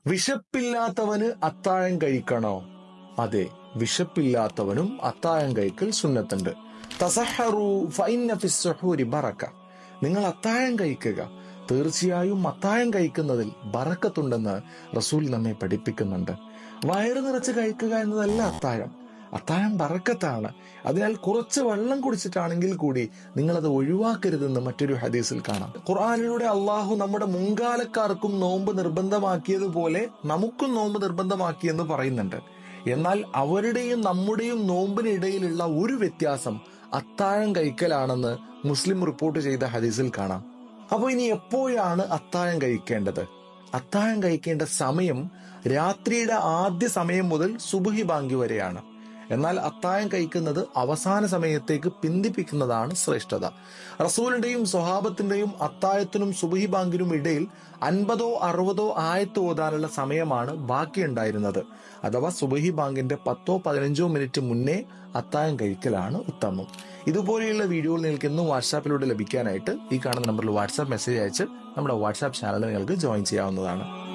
വിശപ്പില്ലാത്തവന് അത്താഴം കഴിക്കണോ? അതെ, വിശപ്പില്ലാത്തവനും അത്താഴം കഴിക്കൽ സുന്നത്തുണ്ട്. തസഹറു ഫഇന്ന ഫിസ്സുഹൂരി ബറക. നിങ്ങൾ അത്താഴം കഴിക്കുക, തീർച്ചയായും അത്താഴം കഴിക്കുന്നതിൽ ബറക്കത്തുണ്ടെന്ന് റസൂൽ നമ്മെ പഠിപ്പിക്കുന്നുണ്ട്. വയറ് നിറച്ച് കഴിക്കുക എന്നതല്ല അത്താഴം. അത്താഴം ബറക്കത്താണ്. അതിനാൽ കുറച്ച് വെള്ളം കുടിച്ചിട്ടാണെങ്കിൽ കൂടി നിങ്ങളത് ഒഴിവാക്കരുതെന്ന് മറ്റൊരു ഹദീസിൽ കാണാം. ഖുർആനിലൂടെ അള്ളാഹു നമ്മുടെ മുൻകാലക്കാർക്കും നോമ്പ് നിർബന്ധമാക്കിയതുപോലെ നമുക്കും നോമ്പ് നിർബന്ധമാക്കിയെന്ന് പറയുന്നുണ്ട്. എന്നാൽ അവരുടെയും നമ്മുടെയും നോമ്പിനിടയിലുള്ള ഒരു വ്യത്യാസം അത്താഴം കഴിക്കലാണെന്ന് മുസ്ലിം റിപ്പോർട്ട് ചെയ്ത ഹദീസിൽ കാണാം. അപ്പോൾ ഇനി എപ്പോഴാണ് അത്താഴം കഴിക്കേണ്ടത്? അത്താഴം കഴിക്കേണ്ട സമയം രാത്രിയുടെ ആദ്യ സമയം മുതൽ സുബ്ഹി ബാങ്ക് വരെയാണ്. എന്നാൽ അത്താഴം കഴിക്കുന്നത് അവസാന സമയത്തേക്ക് പിന്തിപ്പിക്കുന്നതാണ് ശ്രേഷ്ഠത. റസൂലിന്റെയും സ്വഹാബത്തിന്റെയും അത്താഴത്തിനും സുബ്ഹി ബാങ്കിനും ഇടയിൽ 50 60 ആയത്ത് ഓതാനുള്ള സമയമാണ് ബാക്കിയുണ്ടായിരുന്നത്. അഥവാ സുബ്ഹി ബാങ്കിന്റെ 10 15 മിനിറ്റ് മുന്നേ അത്താഴം കഴിക്കലാണ് ഉത്തമം. ഇതുപോലെയുള്ള വീഡിയോകൾ നിങ്ങൾക്ക് ഇന്നും വാട്സാപ്പിലൂടെ ലഭിക്കാനായിട്ട് ഈ കാണുന്ന നമ്പറിൽ വാട്സാപ്പ് മെസ്സേജ് അയച്ച് നമ്മുടെ വാട്സാപ്പ് ചാനൽ നിങ്ങൾക്ക് ജോയിൻ ചെയ്യാവുന്നതാണ്.